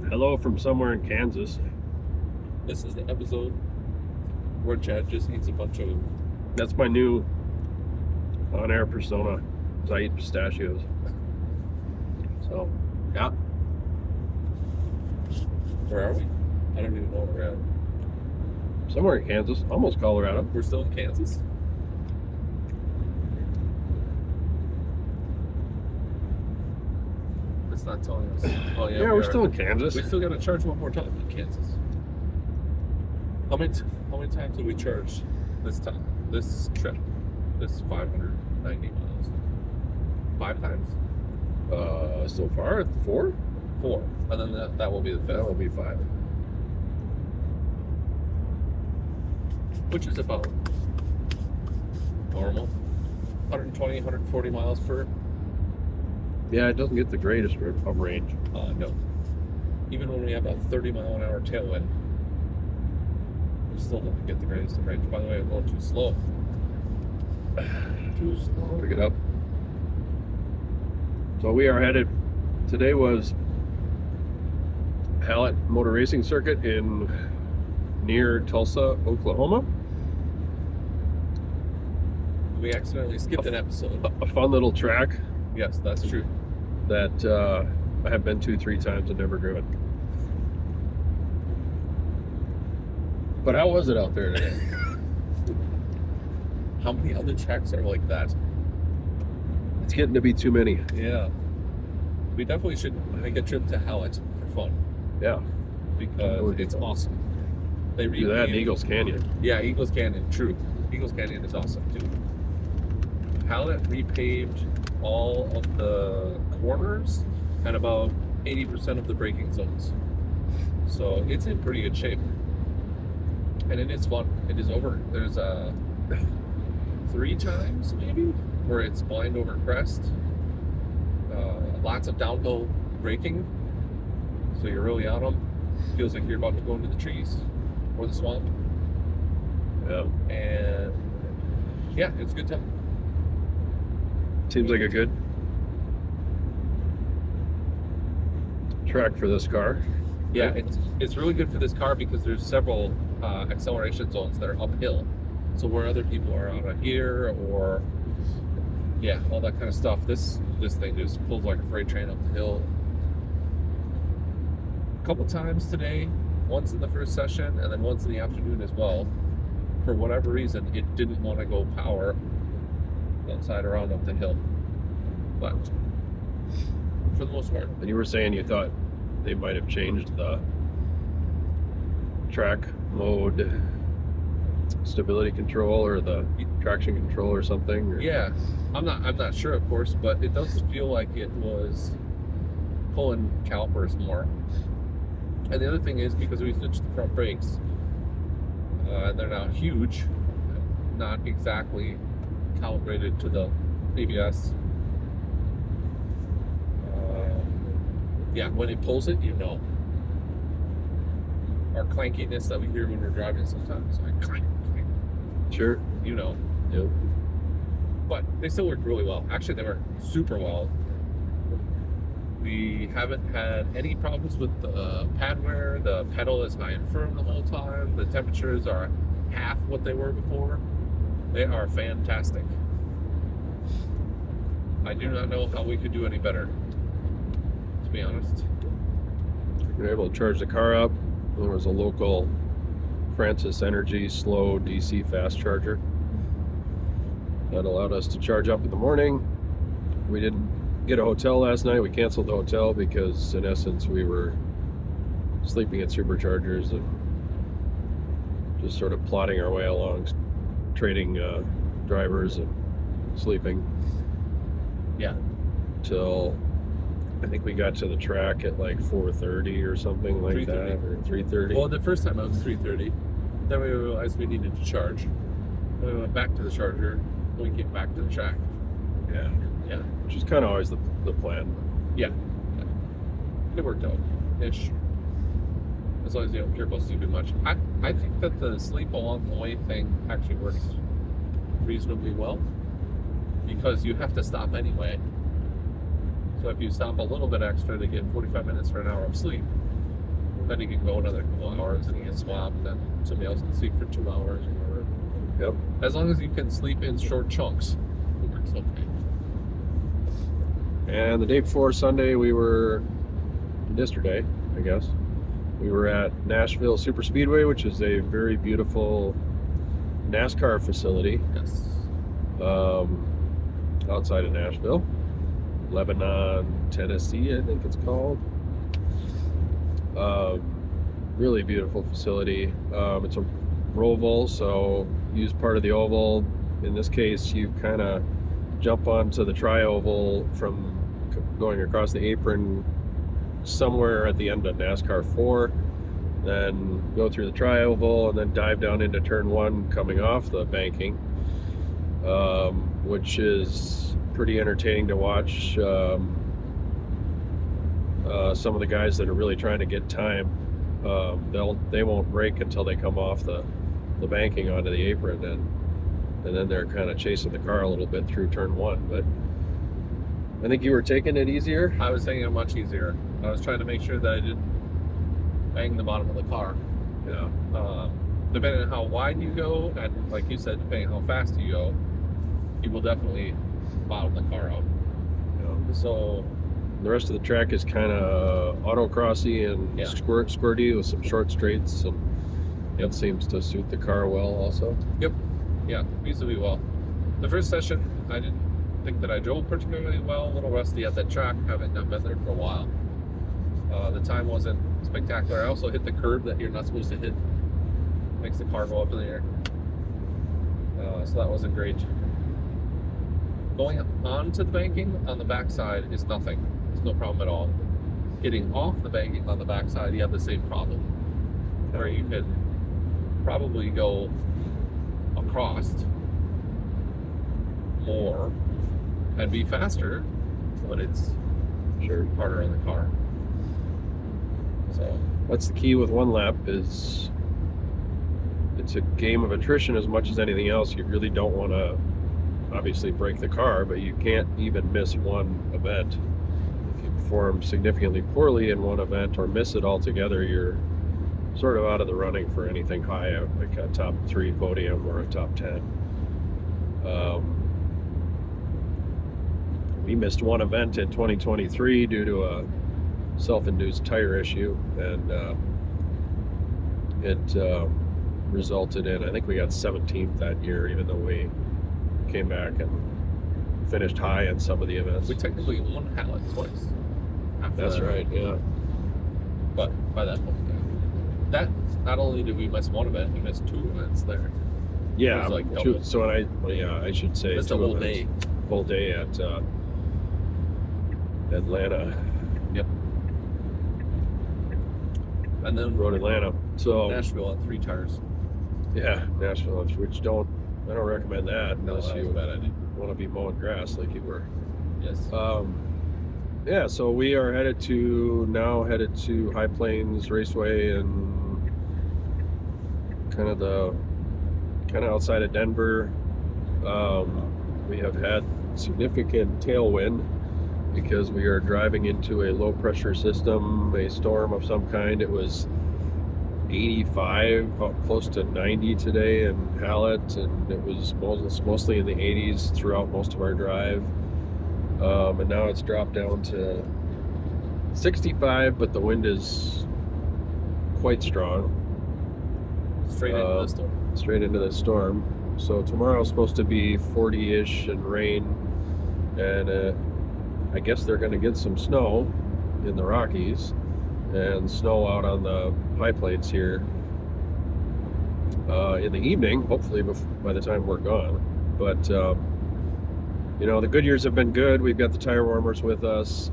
Hello from somewhere in Kansas. This is the episode where Chad just eats a bunch of... That's my new on-air persona, is I eat pistachios. So, yeah. Where are we? I don't even know where we're at. Somewhere in Kansas, almost Colorado. We're still in Kansas? It's not telling us. Oh, Yeah, we're still in Kansas. We still got to charge one more time in Kansas. How many times did we charge this time? This trip? This 590 miles? 5 times? So far, 4? 4. And then that will be the 5th. That will be 5. Which is about normal. 120, 140 miles per. Yeah, it doesn't get the greatest of range. No. Even when we have a 30-mile-an-hour tailwind, we still don't get the greatest of range. By the way, I'm going too slow. Too slow. Pick it up. So we are headed. Today was Hallet Motor Racing Circuit near Tulsa, Oklahoma. We accidentally skipped an episode. A fun little track. Yes, that's true. That I have been to 3 times and never driven. But how was it out there today? How many other tracks are like that? It's getting to be too many. Yeah. We definitely should make a trip to Hallet for fun. Yeah. Because it's awesome. They Do that in Eagles Canyon. Yeah, Eagles Canyon, true. Eagles Canyon is awesome too. Hallet repaved all of the corners and about 80% of the braking zones. So it's in pretty good shape. And it is fun. It is over. There's 3 times maybe where it's blind over crest. Lots of downhill braking. So you're really on them. Feels like you're about to go into the trees or the swamp. Yeah. And yeah, it's a good time. Seems like a good track for this car. Yeah, it's really good for this car because there's several acceleration zones that are uphill. So where other people are out of gear or yeah, all that kind of stuff. This thing just pulls like a freight train up the hill. A couple times today, once in the first session and then once in the afternoon as well. For whatever reason, it didn't want to go power outside around up the hill. But for the most part. And you were saying you thought they might have changed the track mode stability control or the traction control or something? Or? Yeah, I'm not sure, of course, but it does feel like it was pulling calipers more. And the other thing is because we switched the front brakes, they're now huge, not exactly calibrated to the ABS. Yeah, when it pulls it, you know. Our clankiness that we hear when we're driving sometimes, like clank, clank. Sure. You know. Yep. But they still work really well. Actually, they work super well. We haven't had any problems with the pad wear. The pedal is high and firm the whole time. The temperatures are half what they were before. They are fantastic. I do not know how we could do any better, to be honest. We were able to charge the car up. There was a local Francis Energy slow DC fast charger that allowed us to charge up in the morning. We didn't get a hotel last night. We canceled the hotel because in essence we were sleeping at superchargers and just sort of plodding our way along, trading drivers and sleeping. Yeah. Till I think we got to the track at like 4:30 or something like 3:30. that, or 3:30. Well, the first time it was 3:30. Then we realized we needed to charge. Then we went back to the charger. Then we came back to the track. Yeah. Yeah. Which is kind of always the plan. Yeah. It worked out ish. As long as you don't care about sleeping much. I think that the sleep along the way thing actually works reasonably well because you have to stop anyway. So if you stop a little bit extra to get 45 minutes for an hour of sleep, Then he can go another couple hours and he gets swapped. Then somebody else can sleep for 2 hours or whatever. Yep. As long as you can sleep in short chunks, it works okay. And the day before Sunday, yesterday, I guess, we were at Nashville Super Speedway, which is a very beautiful NASCAR facility. Yes. Outside of Nashville, Lebanon, Tennessee, I think it's called. Really beautiful facility. It's a roval, so use part of the oval. In this case, you kind of jump onto the tri-oval from going across the apron somewhere at the end of NASCAR 4, then go through the tri-oval and then dive down into turn 1 coming off the banking, which is pretty entertaining to watch. Some of the guys that are really trying to get time, they won't brake until they come off the banking onto the apron, and then they're kind of chasing the car a little bit through turn 1. But I think you were taking it easier. I was taking it much easier. I was trying to make sure that I didn't bang the bottom of the car. Yeah. Depending on how wide you go, and like you said, depending on how fast you go, you will definitely bottom the car out. So the rest of the track is kind of autocrossy and squirty with some short straights, and it seems to suit the car well also. Yep. Yeah, reasonably well. The first session, I didn't think that I drove particularly well. A little rusty at that track, having not been there for a while. The time wasn't spectacular. I also hit the curb that you're not supposed to hit. Makes the car go up in the air. So that wasn't great. Going onto the banking on the backside is nothing. It's no problem at all. Getting off the banking on the backside, you have the same problem. Where you could probably go across more and be faster, but it's harder on the car. So that's the key with one lap. Is it's a game of attrition as much as anything else. You really don't want to obviously break the car, but you can't even miss one event. If you perform significantly poorly in one event or miss it altogether, you're sort of out of the running for anything high, like a top 3 podium or a top 10. We missed one event in 2023 due to a self-induced tire issue, and it resulted in, I think we got 17th that year, even though we came back and finished high in some of the events. we technically won Hallet twice. That's right, yeah. But by that point, that not only did we miss one event, we missed 2 events there. Yeah, It was like two, double. so I should say That's 2 the whole events. day. Whole day at Atlanta. Yep. And then Road Atlanta. So Nashville on 3 tires. yeah, Nashville, which I don't recommend that No, unless that was you a bad idea. want to be mowing grass like you were. Yes. Yeah, so we are headed to High Plains Raceway and kind of outside of Denver. We have had significant tailwind because we are driving into a low pressure system, a storm of some kind. It was 85, up close to 90 today in Hallet, and it was mostly in the 80s throughout most of our drive. And now it's dropped down to 65, but the wind is quite strong. Straight into the storm. Straight into the storm. So tomorrow's supposed to be 40-ish and rain, and I guess they're going to get some snow in the Rockies and snow out on the high plains here in the evening, hopefully by the time we're gone. But the Goodyears have been good. We've got the tire warmers with us.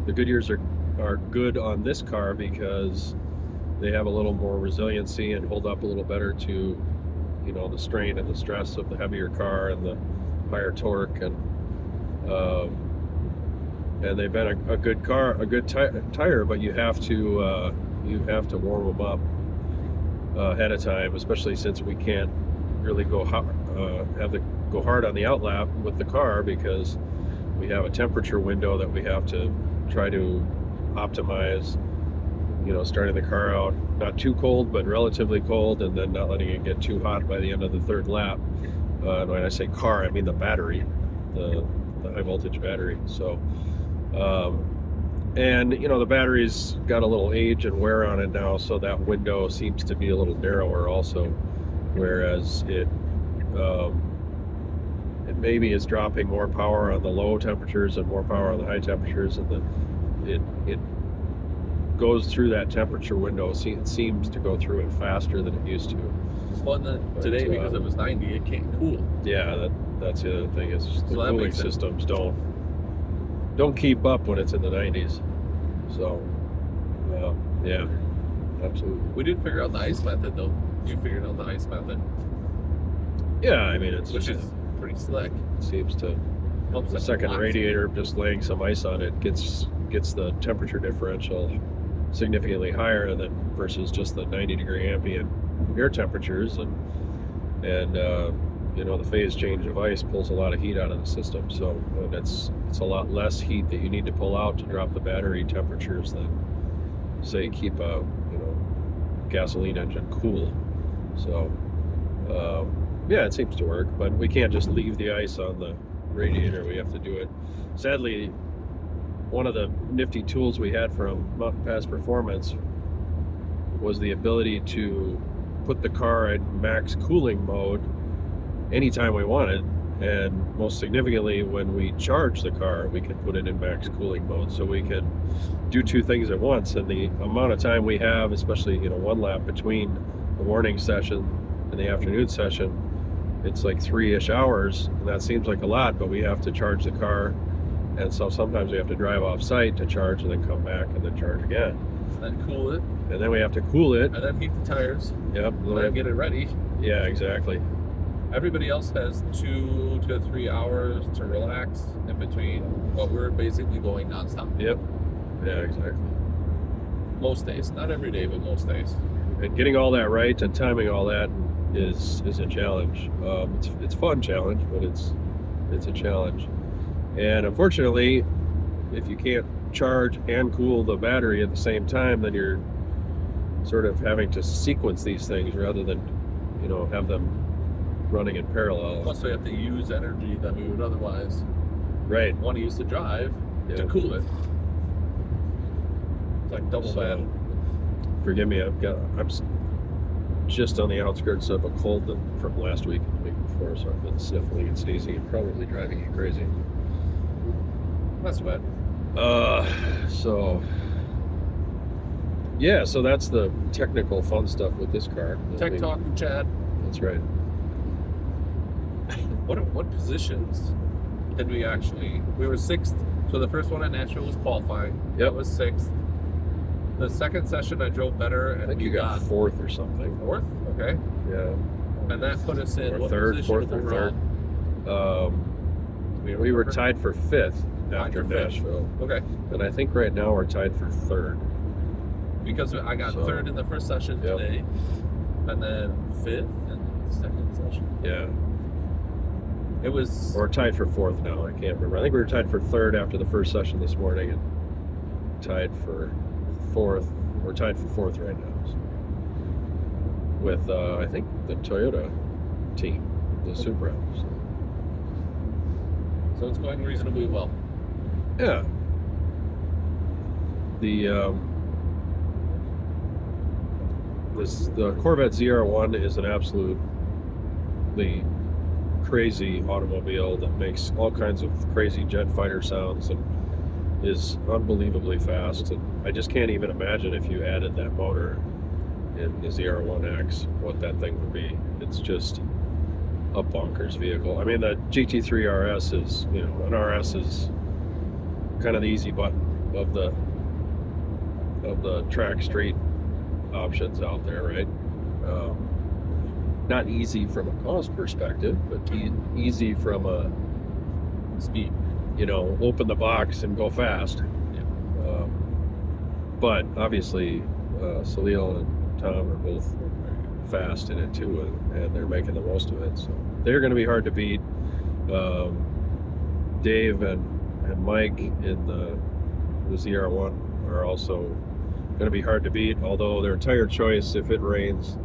The Goodyears are good on this car because they have a little more resiliency and hold up a little better to the strain and the stress of the heavier car and the higher torque, and they've been a good car, a good tire, but you have to warm them up ahead of time, especially since we can't really go hard on the outlap with the car because we have a temperature window that we have to try to optimize starting the car out not too cold, but relatively cold, and then not letting it get too hot by the end of the third lap. And when I say car, I mean the battery, the high voltage battery. So, and the battery's got a little age and wear on it now, so that window seems to be a little narrower also, whereas it maybe is dropping more power on the low temperatures and more power on the high temperatures, and it goes through that temperature window. It seems to go through it faster than it used to. Well, and then today, because it was 90, it can't cool. Yeah, that's the other thing, is the So cooling systems don't keep up when it's in the 90s. So, yeah, absolutely. We did figure out the ice method, though. You figured out the ice method. Yeah, I mean, which is pretty slick. It seems to Helps the second radiator, just laying some ice on it gets the temperature differential significantly higher than versus just the 90-degree ambient air temperatures, and the phase change of ice pulls a lot of heat out of the system. So it's a lot less heat that you need to pull out to drop the battery temperatures than, say, keep a gasoline engine cool. So yeah, it seems to work, but we can't just leave the ice on the radiator. We have to do it. Sadly, one of the nifty tools we had from Mountain Pass Performance was the ability to put the car in max cooling mode anytime we wanted, and most significantly, when we charge the car, we can put it in max cooling mode, so we can do two things at once. And the amount of time we have, especially one lap between the morning session and the afternoon session, it's like 3-ish hours, and that seems like a lot, but we have to charge the car, and so sometimes we have to drive off site to charge and then come back and then charge again. Then cool it. And then we have to cool it. And then heat the tires. Yep. And then get it ready. Yeah, exactly. Everybody else has 2 to 3 hours to relax in between, but we're basically going nonstop. Yep. Yeah, exactly. Most days. Not every day, but most days. And getting all that right and timing all that is a challenge. It's a fun challenge, but it's a challenge. And unfortunately, if you can't charge and cool the battery at the same time, then you're sort of having to sequence these things rather than have them running in parallel. Plus, we have to use energy that we would otherwise want to use to drive to cool it. It's like double bad. Forgive me, I'm just on the outskirts of a cold from last week and the week before, so I've been sniffling and sneezing and probably driving you crazy. That's bad. So that's the technical fun stuff with this car. Tech Talk with Chad. That's right. What positions did we actually? We were 6th. So the first one at Nashville was qualifying. Yep. That was 6th. The second session I drove better, and I think you got 4th or something. 4th? Okay. Yeah. And that put us in or third, 4th or 3rd. We were tied for 5th after Nashville. Okay. And I think right now we're tied for 3rd. Because I got 3rd in the first session today, and then 5th in the second session. Yeah. It was... Or tied for 4th now, I can't remember. I think we were tied for 3rd after the first session this morning, and tied for 4th. We're tied for 4th right now. So. With, I think, the Toyota team, the Supra. So it's going reasonably well. Yeah. The Corvette ZR1 is an absolutely crazy automobile that makes all kinds of crazy jet fighter sounds and is unbelievably fast. And I just can't even imagine if you added that motor in the ZR1X, what that thing would be. It's just a bonkers vehicle. I mean, the GT3 RS is, an RS is kind of the easy button of the track street options out there, right? Not easy from a cost perspective, but easy from a speed. Open the box and go fast. Yeah. But obviously, Salil and Tom are both fast in it too, and they're making the most of it. So they're going to be hard to beat. Dave and Mike in the ZR1 are also going to be hard to beat. Although their tire choice, if it rains,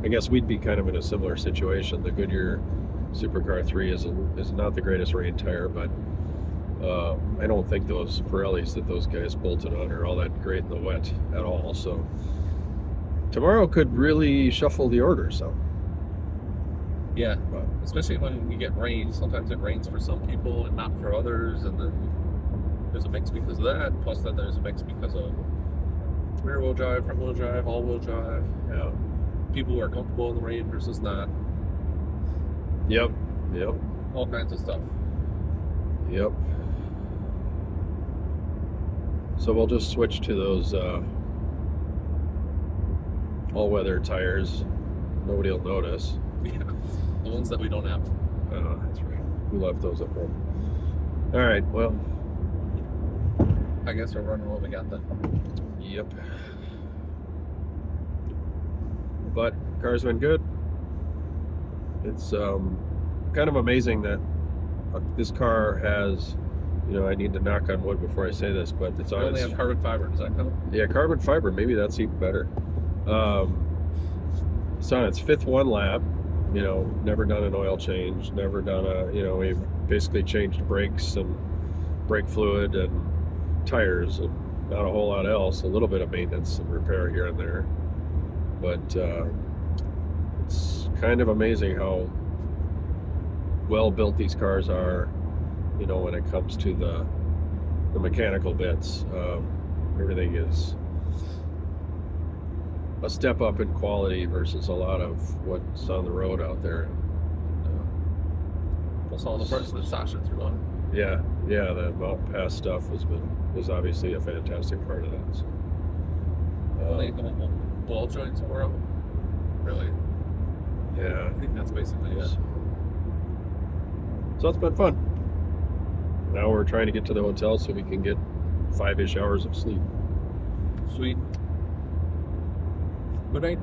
I guess we'd be kind of in a similar situation. The Goodyear Supercar 3 is not the greatest rain tire, but I don't think those Pirellis that those guys bolted on are all that great in the wet at all. So tomorrow could really shuffle the order. So Yeah, especially when you get rain. Sometimes it rains for some people and not for others, and then there's a mix because of that. Plus, then there's a mix because of rear-wheel drive, front-wheel drive, all-wheel drive. yeah, People who are comfortable in the rain versus not. yep, All kinds of stuff. yep. So we'll just switch to those all-weather tires. Nobody will notice. Yeah, the ones that we don't have. That's right. We left those at home. All right. Well. I guess we're running what we got then. Yep. But car's been good. It's kind of amazing that this car has, I need to knock on wood before I say this, but it's We on only its, have carbon fiber. Does that count? yeah, carbon fiber. Maybe that's even better. It's on its fifth one lap. Never done an oil change. Never done we've basically changed brakes and brake fluid and tires and not a whole lot else. A little bit of maintenance and repair here and there, but it's kind of amazing how well built these cars are. When it comes to the mechanical bits, everything is a step up in quality versus a lot of what's on the road out there. Plus all the parts that Sasha threw on. Yeah, the Mountain Pass stuff was obviously a fantastic part of that. So, Only a couple ball joints were out. Really? yeah. I think that's basically it. So it's been fun. Now we're trying to get to the hotel so we can get 5-ish hours of sleep. Sweet. Good night.